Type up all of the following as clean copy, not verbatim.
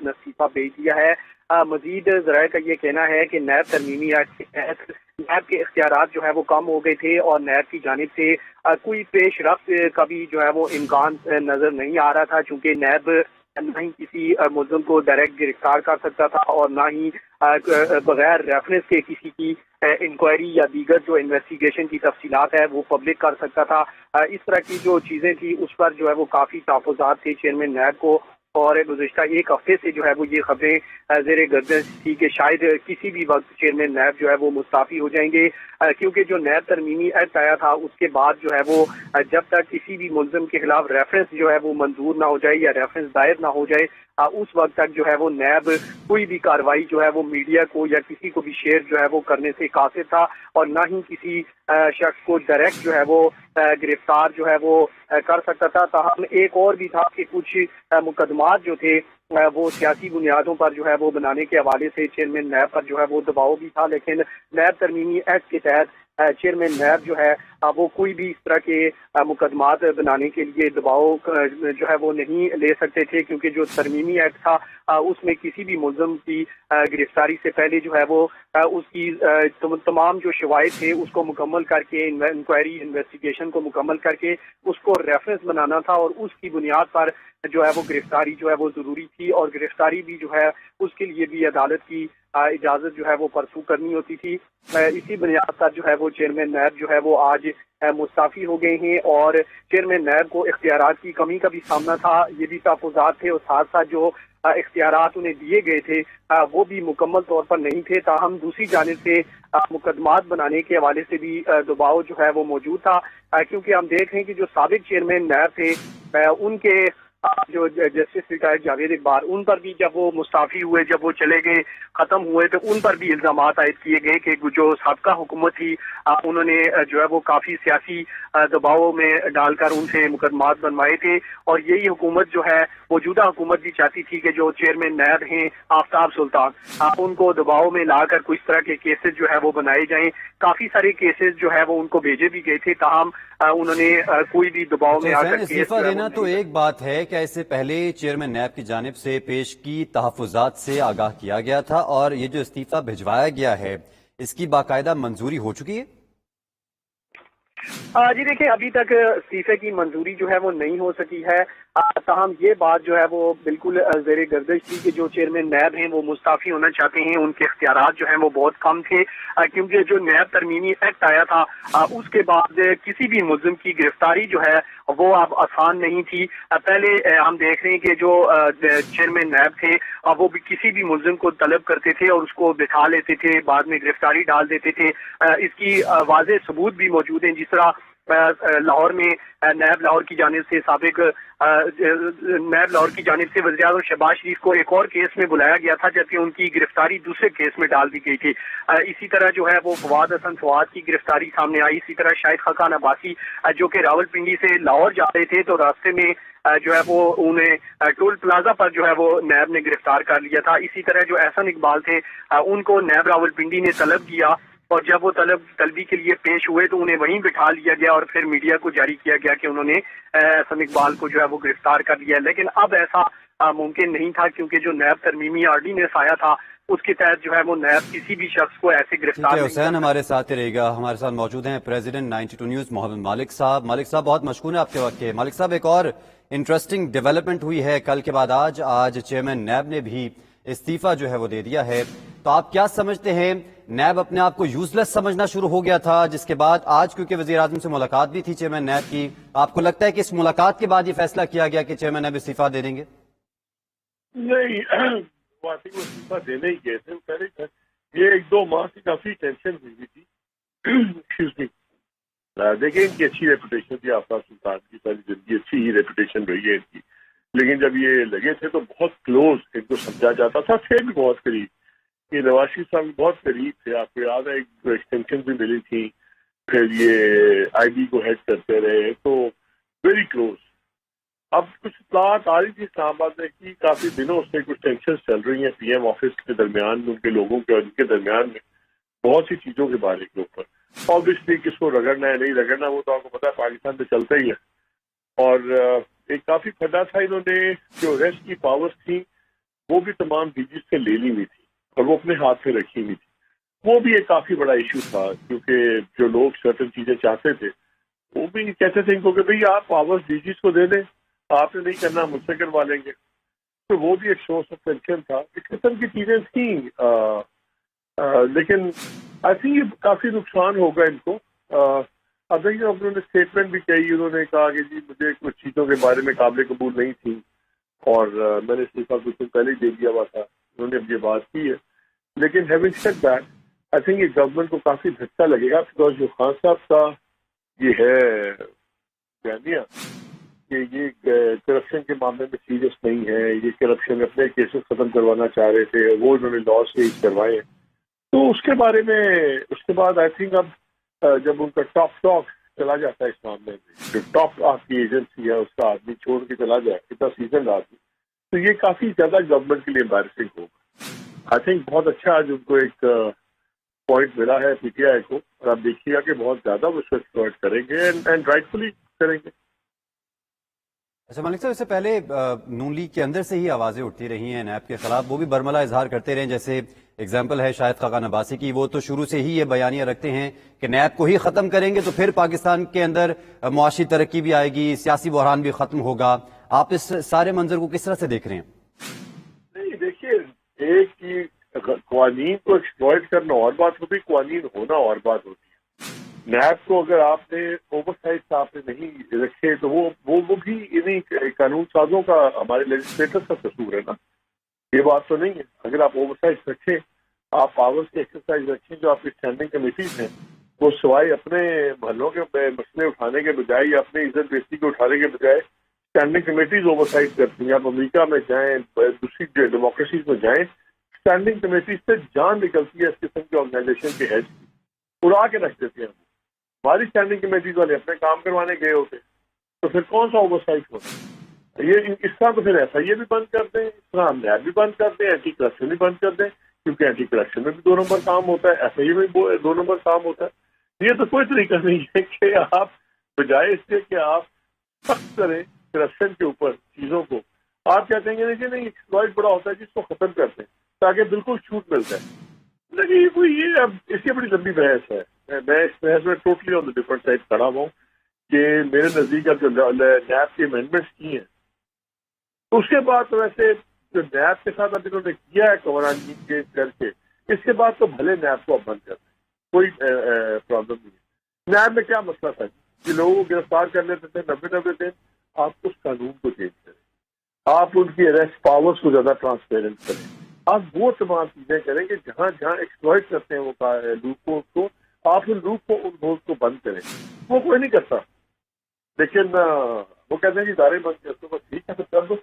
اپنا استعفیٰ بھیج دیا ہے۔ مزید ذرائع کا یہ کہنا ہے کہ نیب ترمیمی ایکٹ کے تحت نیب کے اختیارات جو ہے وہ کم ہو گئے تھے اور نیب کی جانب سے کوئی پیش رفت کا بھی جو ہے وہ امکان نظر نہیں آ رہا تھا، چونکہ نیب نہ ہی کسی ملزم کو ڈائریکٹ گرفتار کر سکتا تھا اور نہ ہی بغیر ریفرنس کے کسی کی انکوائری یا دیگر جو انویسٹیگیشن کی تفصیلات ہے وہ پبلک کر سکتا تھا۔ اس طرح کی جو چیزیں تھی اس پر جو ہے وہ کافی تحفظات تھے چیئرمین نیب کو، اور گزشتہ ایک ہفتے سے جو ہے وہ یہ خبریں زیر گردش تھی کہ شاید کسی بھی وقت چیئرمین نیب جو ہے وہ مستعفی ہو جائیں گے، کیونکہ جو نیب ترمیمی ایکٹ آیا تھا اس کے بعد جو ہے وہ جب تک کسی بھی ملزم کے خلاف ریفرنس جو ہے وہ منظور نہ ہو جائے یا ریفرنس دائر نہ ہو جائے، اس وقت تک جو ہے وہ نیب کوئی بھی کارروائی جو ہے وہ میڈیا کو یا کسی کو بھی شیئر جو ہے وہ کرنے سے قاصر تھا، اور نہ ہی کسی شخص کو ڈائریکٹ جو ہے وہ گرفتار جو ہے وہ کر سکتا تھا۔ تاہم ایک اور بھی تھا کہ کچھ مقدمات جو تھے وہ سیاسی بنیادوں پر جو ہے وہ بنانے کے حوالے سے چیئرمین نیب پر جو ہے وہ دباؤ بھی تھا، لیکن نیب ترمیمی ایکٹ کے تحت چیئرمین نیب جو ہے وہ کوئی بھی اس طرح کے مقدمات بنانے کے لیے دباؤ جو ہے وہ نہیں لے سکتے تھے، کیونکہ جو ترمیمی ایکٹ تھا اس میں کسی بھی ملزم کی گرفتاری سے پہلے جو ہے وہ اس کی تمام جو شواہد تھے اس کو مکمل کر کے انکوائری انویسٹیگیشن کو مکمل کر کے اس کو ریفرنس بنانا تھا، اور اس کی بنیاد پر جو ہے وہ گرفتاری جو ہے وہ ضروری تھی، اور گرفتاری بھی جو ہے اس کے لیے بھی عدالت کی اجازت جو ہے وہ پرسو کرنی ہوتی تھی۔ اسی بنیاد پر جو ہے وہ چیئرمین نیب جو ہے وہ آج مستعفی ہو گئے ہیں، اور چیئرمین نیب کو اختیارات کی کمی کا بھی سامنا تھا، یہ بھی تحفظات تھے، اور ساتھ ساتھ جو اختیارات انہیں دیے گئے تھے وہ بھی مکمل طور پر نہیں تھے۔ تاہم دوسری جانب سے مقدمات بنانے کے حوالے سے بھی دباؤ جو ہے وہ موجود تھا، کیونکہ ہم دیکھ رہے ہیں کہ جو سابق چیئرمین نیب تھے ان کے جو جسٹس ریٹائرڈ جاوید اقبال، ان پر بھی جب وہ مستعفی ہوئے، جب وہ چلے گئے ختم ہوئے، تو ان پر بھی الزامات عائد کیے گئے کہ جو سابقہ حکومت تھی انہوں نے جو ہے وہ کافی سیاسی دباؤ میں ڈال کر ان سے مقدمات بنوائے تھے، اور یہی حکومت جو ہے موجودہ حکومت بھی چاہتی تھی کہ جو چیئرمین نیب ہیں آفتاب سلطان ان کو دباؤ میں لا کر کچھ طرح کے کیسز جو ہے وہ بنائے جائیں۔ کافی سارے کیسز جو ہے وہ ان کو بھیجے بھی گئے تھے، تاہم انہوں نے کوئی بھی دباؤ میں آ کر استعفیٰ دینا تو ایک بات ہے، کیا اس سے پہلے چیئرمین نیب کی جانب سے پیش کی تحفظات سے آگاہ کیا گیا تھا، اور یہ جو استعفیٰ بھجوایا گیا ہے اس کی باقاعدہ منظوری ہو چکی ہے؟ جی دیکھیں، ابھی تک استعفے کی منظوری جو ہے وہ نہیں ہو سکی ہے، تاہم یہ بات جو ہے وہ بالکل زیر گردش تھی کہ جو چیئرمین نیب ہیں وہ مستعفی ہونا چاہتے ہیں، ان کے اختیارات جو ہیں وہ بہت کم تھے، کیونکہ جو نیب ترمیمی ایکٹ آیا تھا اس کے بعد کسی بھی ملزم کی گرفتاری جو ہے وہ اب آسان نہیں تھی۔ پہلے ہم دیکھ رہے ہیں کہ جو چیئرمین نیب تھے وہ بھی کسی بھی ملزم کو طلب کرتے تھے اور اس کو بٹھا لیتے تھے، بعد میں گرفتاری ڈال دیتے تھے۔ اس کی واضح ثبوت بھی موجود ہیں، جس طرح لاہور میں نیب لاہور کی جانب سے سابق نیب لاہور کی جانب سے وزیر اعظم شہباز شریف کو ایک اور کیس میں بلایا گیا تھا، جبکہ ان کی گرفتاری دوسرے کیس میں ڈال دی گئی تھی۔ اسی طرح جو ہے وہ فواد حسن فواد کی گرفتاری سامنے آئی، اسی طرح شاہد خاقان عباسی جو کہ راول پنڈی سے لاہور جا رہے تھے تو راستے میں جو ہے وہ انہیں ٹول پلازا پر جو ہے وہ نیب نے گرفتار کر لیا تھا۔ اسی طرح جو احسن اقبال تھے ان کو نیب راول پنڈی نے طلب کیا، اور جب وہ طلبی کے لیے پیش ہوئے تو انہیں وہیں بٹھا لیا گیا، اور پھر میڈیا کو جاری کیا گیا کہ انہوں نے احسن اقبال کو جو ہے وہ گرفتار کر لیا۔ لیکن اب ایسا ممکن نہیں تھا، کیونکہ جو نیب ترمیمی آرڈیننس آیا تھا اس کے تحت جو ہے وہ نیب کسی بھی شخص کو ایسے گرفتار نہیں حسین ہمارے ساتھ رہے گا، ہمارے ساتھ موجود ہیں پریزیڈنٹ 92 نیوز محمد مالک صاحب۔ مالک صاحب بہت مشکور ہیں آپ کے وقت کے۔ مالک صاحب ایک اور انٹرسٹنگ ڈیولپمنٹ ہوئی ہے کل کے بعد آج چیئرمین نیب نے بھی استعفیٰ جو ہے وہ دے دیا ہے، تو آپ کیا سمجھتے ہیں؟ نیب اپنے آپ کو یوز لیس سمجھنا شروع ہو گیا تھا، جس کے بعد آج کیونکہ وزیر اعظم سے ملاقات بھی تھی چیئرمین نیب کی، آپ کو لگتا ہے کہ اس ملاقات کے بعد یہ فیصلہ کیا گیا کہ چیئرمین نیب استعفیٰ دے دیں گے؟ نہیں، وہ استعفیٰ دینے ہی گئے تھے پہلے، یہ ایک دو ماہ سے کافی ٹینشن ہوئی تھی۔ ایکسکیوز می، دیکھیں ان کی اچھی ریپوٹیشن تھی، آفتاب سلطان کی ساری زندگی اچھی ہی ریپوٹیشن رہی ہے ان کی، لیکن جب یہ لگے تھے تو بہت کلوز ایک کو سمجھا جاتا تھا، تھے بھی بہت قریب، یہ نواز شریف صاحب بہت قریب تھے، آپ کو یاد ہے ایک ایکسٹینشن بھی ملی تھی، پھر یہ آئی بی کو ہیڈ کرتے رہے، تو ویری کلوز۔ اب کچھ اطلاعات آ رہی تھی اسلام آباد میں کی کافی دنوں سے کچھ ٹینشن چل رہی ہیں پی ایم آفس کے درمیان میں، ان کے لوگوں کے اور ان کے درمیان میں بہت سی چیزوں کے بارے کے اوپر۔ آبویسلی کس کو رگڑنا ہے نہیں رگڑنا وہ تو آپ کو پتا ہے پاکستان میں چلتا ہی ہے، اور ایک کافی پھڈا تھا، انہوں نے جو ریسٹ کی پاورز تھیں وہ بھی تمام ڈیجیز سے لینی ہوئی تھی اور وہ اپنے ہاتھ میں رکھی ہوئی تھی. وہ بھی ایک کافی بڑا ایشو تھا کیونکہ جو لوگ سرٹن چیزیں چاہتے تھے وہ بھی کہتے تھے ان کو کہ بھئی آپ پاور ڈیجیز کو دے دیں, آپ نے نہیں کرنا مجھ سے کروا لیں گے. تو وہ بھی ایک سورس آف ٹینشن تھا. اس قسم کی چیزیں تھیں لیکن آئی تھنک یہ کافی نقصان ہوگا ان کو. اب دیکھیے انہوں نے اسٹیٹمنٹ بھی کہی, انہوں نے کہا کہ جی مجھے کچھ چیزوں کے بارے میں قابل قبول نہیں تھی اور میں نے استعفیٰ کچھ دن پہلے ہی دے دیا ہوا تھا. انہوں نے اب یہ بات کی ہے لیکن having said that I think یہ گورنمنٹ کو کافی دھچکا لگے گا بیکاز جو خان صاحب کا یہ ہے بیانیہ کہ یہ کرپشن کے معاملے میں سیریس نہیں ہے, یہ کرپشن اپنے کیسز ختم کروانا چاہ رہے تھے, وہ انہوں نے لا سے کروائے. تو اس کے بارے میں اس کے بعد آئی تھنک اب جب ان کا ٹاک چلا جاتا ہے اس معاملے میں, جو ٹاپ آپ کی ایجنسی ہے اس کا آدمی چھوڑ کے چلا جائے اتنا سیزن آدمی, تو یہ کافی زیادہ گورنمنٹ کے لیے امبیرسنگ ہوگا. آئی تھنک بہت اچھا آج ان کو ایک پوائنٹ ملا ہے پی ٹی آئی کو, اور آپ دیکھیے گا کہ بہت زیادہ وہ اس کو ایکسپلائٹ کریں گے اینڈ رائٹفلی کریں گے. اچھا ملک صاحب, اس سے پہلے نون لیگ کے اندر سے ہی آوازیں اٹھتی رہی ہیں نیب کے خلاف, وہ بھی برملا اظہار کرتے رہے. جیسے اگزامپل ہے شاہد خاقان عباسی کی, وہ تو شروع سے ہی یہ بیانیہ رکھتے ہیں کہ نیب کو ہی ختم کریں گے تو پھر پاکستان کے اندر معاشی ترقی بھی آئے گی, سیاسی بحران بھی ختم ہوگا. آپ اس سارے منظر کو کس طرح سے دیکھ رہے ہیں؟ نہیں دیکھیے, ایک کی قوانین کو ایکسپلائٹ کرنا اور بات ہوتی, قوانین ہونا اور بات ہوتی ہے. نیب کو اگر آپ نے اوور سائٹ آپ نے نہیں رکھے تو وہ بھی انہیں قانون سازوں کا, ہمارے لیجسلیٹر کا قصور ہے نا, یہ بات تو نہیں ہے. اگر آپ اوور سائٹ رکھیں, آپ پاورز کی ایکسرسائز رکھیں, جو آپ کی اسٹینڈنگ کمیٹیز ہیں وہ سوائے اپنے محلوں کے مسئلے اٹھانے کے بجائے یا اپنی عزت بیزتی کو اٹھانے کے بجائے اسٹینڈنگ کمیٹیز اوور سائٹ کرتی ہیں. آپ امریکہ میں جائیں, دوسری ڈیموکریسیز میں جائیں, اسٹینڈنگ کمیٹیز سے جان نکلتی ہے اس قسم کی آرگنائزیشن کے ہیڈ کی, اڑا کے رکھ دیتے ہیں. ہماری اسٹینڈنگ کمیٹیز والے اپنے کام کروانے گئے ہوتے, تو پھر کون سا اوور سائٹ ہوتا؟ یہ اس طرح تو پھر ایسا یہ بھی بند کر دیں, اس طرح ہم نیب بھی بند کر دیں, اینٹی کرپشن بھی بند کر دیں, کیونکہ اینٹی کرپشن میں بھی 2 نمبر کام ہوتا ہے, ایسا ہی میں بھی 2 نمبر کام ہوتا ہے. یہ تو کوئی طریقہ نہیں ہے کہ آپ بجائے اس کے کہ آپ سخت کریں کرپشن کے اوپر چیزوں کو, آپ کیا کہیں گے کہ نہیں ایکسپلائٹ بڑا ہوتا ہے جس کو ختم کرتے ہیں تاکہ بالکل چھوٹ ملتا ہے. لیکن یہ اب اس کی بڑی لمبی بحث ہے. میں اس بحث میں totally on the different side کھڑا ہوں کہ میرے نزدیک اب جو نیب کی امینڈمنٹس کی ہیں اس کے بعد تو ویسے جو نیب کے ساتھ اب انہوں نے کیا ہے قوانین کے کر کے, اس کے بعد تو بھلے نیب کو اب بند کر دیں, کوئی پرابلم نہیں ہے. نیب میں کیا مسئلہ تھا کہ لوگوں کو گرفتار کر لیتے تھے 90 دن, آپ اس قانون کو چینج کریں, آپ ان کی اریسٹ پاورز کو زیادہ ٹرانسپیرنٹ کریں, آپ وہ تمام چیزیں کریں کہ جہاں ایکسپلائٹ کرتے ہیں وہ لوپ ہولز کو, آپ ان لوپ ہولز کو بند کریں. وہ کوئی نہیں کرتا, لیکن وہ کہتے ہیں کہ ادارے بند کرتے بس ٹھیک ہے پھر کر دو.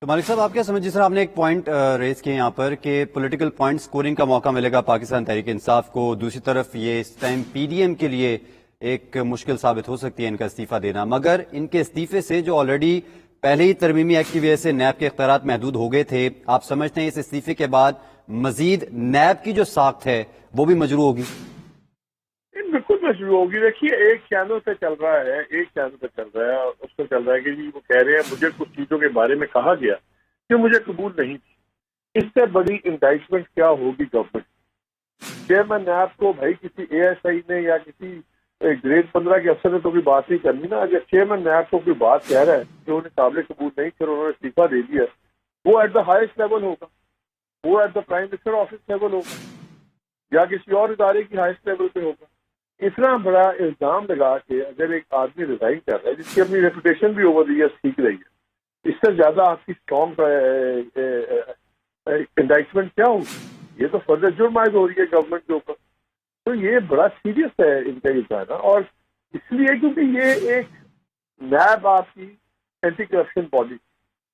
تو مالک صاحب آپ کیا سمجھ, جس طرح آپ نے ایک پوائنٹ ریز کیا یہاں پر کہ پولیٹیکل پوائنٹ سکورنگ کا موقع ملے گا پاکستان تحریک انصاف کو, دوسری طرف یہ اس ٹائم پی ڈی ایم کے لیے ایک مشکل ثابت ہو سکتی ہے ان کا استعفیٰ دینا, مگر ان کے استعفے سے جو آلریڈی پہلے ہی ترمیمی ایکٹ کی وجہ سے نیب کے اختیارات محدود ہو گئے تھے, آپ سمجھتے ہیں اس استعفے کے بعد مزید نیب کی جو ساخت ہے وہ بھی مجروح ہوگی؟ بالکل مجروح ہوگی. دیکھیے ایک چینل پہ چل رہا ہے, اس پہ چل رہا ہے کہ جی وہ کہہ رہے ہیں مجھے کچھ چیزوں کے بارے میں کہا گیا کہ مجھے قبول نہیں تھی. اس سے بڑی انڈائٹمنٹ کیا ہوگی گورنمنٹ؟ چیئرمین نیب کو بھائی کسی اے ایس آئی نے یا کسی گریڈ 15 کے افسر نے تو کوئی بات نہیں کرنی نا. اگر چیئرمین نیب کو کوئی بات کہہ رہا ہے جو انہیں قابل قبول نہیں, پھر انہوں نے استعفیٰ دے دیا, وہ ایٹ دا ہائیسٹ لیول ہوگا, وہ at the prime minister office level ہوگا یا کسی اور ادارے کی ہائیسٹ لیول پہ ہوگا. اتنا بڑا الزام لگا کے اگر ایک آدمی ریزائن کر رہا ہے جس کی اپنی ریپوٹیشن بھی اوور دی ایئر سیکھ رہی ہے, اس سے زیادہ آپ کی اسٹرانگ انڈائٹمنٹ کیا ہوگی؟ یہ تو فردر جرم عائد ہو رہی ہے گورنمنٹ کے اوپر. تو یہ بڑا سیریس ہے ان کا یہ جانا, اور اس لیے کیونکہ یہ ایک نیب آپ کی اینٹی کرپشن پالیسی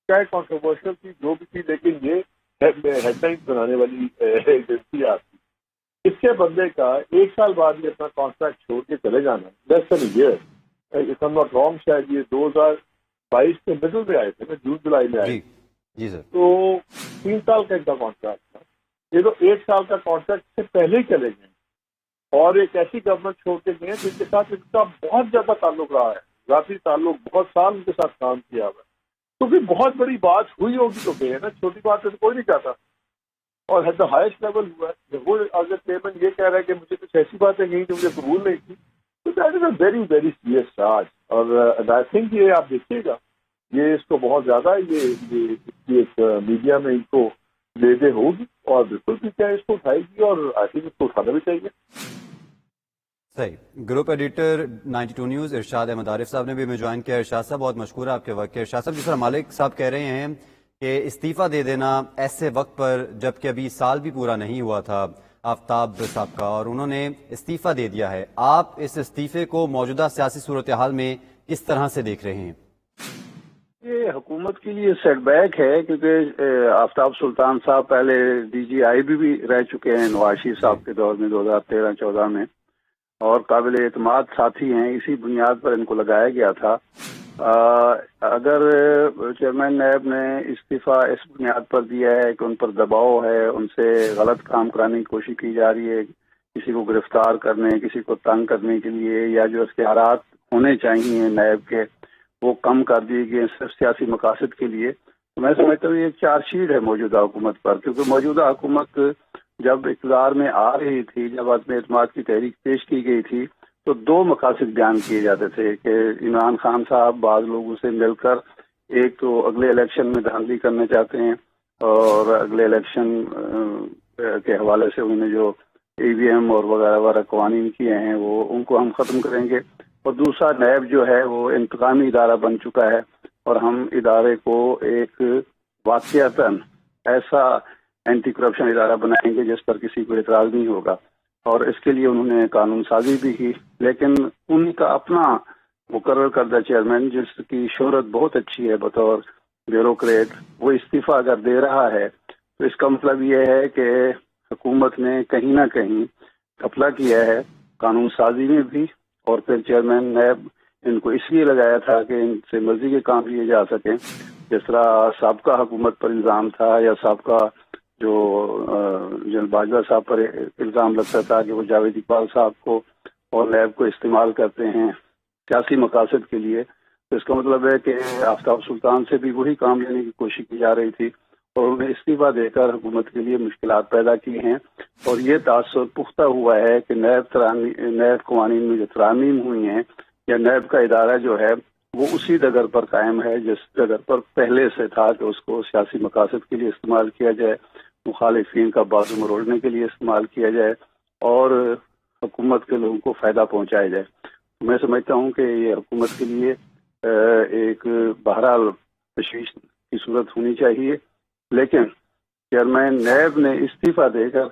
چاہے کانٹروورشل تھی جو بھی تھی, لیکن یہ ہیڈ لائنز بنانے والی ایجنسی آپ کی. اس کے بندے کا 1 سال بعد یہ اپنا کانٹریکٹ چھوڑ کے چلے جانا, less than a year, if I am not wrong شاید یہ 2022 کے مڈل میں آئے تھے نا, جون جولائی میں آئے. جی سر. تو 3 سال کا ان کا کانٹریکٹ تھا, یہ تو 1 سال کا کانٹریکٹ سے پہلے ہی چلے گئے, اور ایک ایسی گورنمنٹ چھوڑ کے گئے جن کے ساتھ ان کا بہت زیادہ تعلق رہا ہے, ذاتی تعلق, بہت سال ان کے ساتھ کام کیا ہوا ہے. تو پھر بہت بڑی بات ہوئی ہوگی تو پھر ہے نا، چھوٹی بات ہے تو کوئی نہیں چاہتا. اور ایٹ دا ہائیسٹ لیول ہوا ہے. جب وہ اگر چیئرمین یہ کہہ رہا ہے کہ مجھے کچھ ایسی باتیں کہیں جو مجھے قبول نہیں تھی، تو that is a very very serious charge. اور آئی تھنک یہ آپ دیکھیے گا، یہ اس کو بہت زیادہ یہ ایک میڈیا میں ان کو لے دے ہوگی، اور بالکل بھی کیا اس کو اٹھائے گی، اور آئی تھنک اس کو اٹھانا بھی چاہیے. صحیح. گروپ ایڈیٹر 92 نیوز ارشاد احمد عارف صاحب نے بھی ہمیں جوائن کیا. ارشاد صاحب بہت مشکور ہے آپ کے وقت کے. ارشاد صاحب جس طرح مالک صاحب کہہ رہے ہیں کہ استعفیٰ دے دینا ایسے وقت پر جب کہ ابھی سال بھی پورا نہیں ہوا تھا آفتاب صاحب کا، اور انہوں نے استعفیٰ دے دیا ہے، آپ اس استعفے کو موجودہ سیاسی صورتحال میں کس طرح سے دیکھ رہے ہیں؟ یہ حکومت کے لیے سیٹ بیک ہے، کیونکہ آفتاب سلطان صاحب پہلے ڈی جی آئی بھی رہ چکے ہیں نواز شریف صاحب کے دور میں 2013-14 میں، اور قابل اعتماد ساتھی ہیں. اسی بنیاد پر ان کو لگایا گیا تھا. اگر چیئرمین نیب نے استعفیٰ اس بنیاد پر دیا ہے کہ ان پر دباؤ ہے، ان سے غلط کام کرانے کی کوشش کی جا رہی ہے، کسی کو گرفتار کرنے، کسی کو تنگ کرنے کے لیے، یا جو اختیارات ہونے چاہیے نیب کے وہ کم کر دیے گئے صرف سیاسی مقاصد کے لیے، تو میں سمجھتا ہوں یہ ایک چارج شیٹ ہے موجودہ حکومت پر. کیونکہ موجودہ حکومت جب اقتدار میں آ رہی تھی، جب عدم اعتماد کی تحریک پیش کی گئی تھی، تو دو مقاصد بیان کیے جاتے تھے کہ عمران خان صاحب بعض لوگوں سے مل کر ایک تو اگلے الیکشن میں دھاندلی کرنا چاہتے ہیں، اور اگلے الیکشن کے حوالے سے انہوں نے جو ای وی ایم اور وغیرہ وغیرہ قوانین کیے ہیں وہ ان کو ہم ختم کریں گے. اور دوسرا نیب جو ہے وہ انتقامی ادارہ بن چکا ہے، اور ہم ادارے کو ایک واقعتاً ایسا اینٹی کرپشن ادارہ بنائیں گے جس پر کسی کو اعتراض نہیں ہوگا. اور اس کے لیے انہوں نے قانون سازی بھی کی. لیکن ان کا اپنا مقرر کردہ چیئرمین جس کی شہرت بہت اچھی ہے بطور بیوروکریٹ، وہ استعفیٰ اگر دے رہا ہے تو اس کا مطلب یہ ہے کہ حکومت نے کہیں نہ کہیں گھپلا کیا ہے قانون سازی میں بھی. اور پھر چیئرمین نیب ان کو اس لیے لگایا تھا کہ ان سے مرضی کے کام لیے جا سکیں، جس طرح سابقہ حکومت پر الزام تھا، یا سابقہ جو جنرل باجوہ صاحب پر الزام لگتا تھا کہ وہ جاوید اقبال صاحب کو اور نیب کو استعمال کرتے ہیں سیاسی مقاصد کے لیے. تو اس کا مطلب ہے کہ آفتاب سلطان سے بھی وہی کام لینے کی کوشش کی جا رہی تھی، اور انہیں استعفیٰ دے کر حکومت کے لیے مشکلات پیدا کی ہیں. اور یہ تاثر پختہ ہوا ہے کہ نیب قوانین میں جو ترامیم ہوئی ہیں، یا نیب کا ادارہ جو ہے وہ اسی ڈگر پر قائم ہے جس ڈگر پر پہلے سے تھا کہ اس کو سیاسی مقاصد کے لیے استعمال کیا جائے، مخالفین کا بازو مروڑنے کے لیے استعمال کیا جائے، اور حکومت کے لوگوں کو فائدہ پہنچایا جائے. میں سمجھتا ہوں کہ یہ حکومت کے لیے ایک بہرحال تشویش کی صورت ہونی چاہیے. لیکن چیئرمین نیب نے استعفیٰ دے کر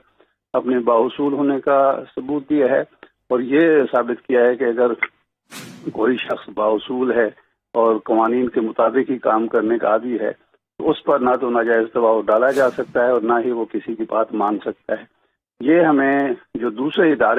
اپنے باوصول ہونے کا ثبوت دیا ہے، اور یہ ثابت کیا ہے کہ اگر کوئی شخص باوصول ہے اور قوانین کے مطابق ہی کام کرنے کا عادی ہے تو اس پر نہ تو ناجائز دباؤ ڈالا جا سکتا ہے، اور نہ ہی وہ کسی کی بات مان سکتا ہے. یہ ہمیں جو دوسرے ادارے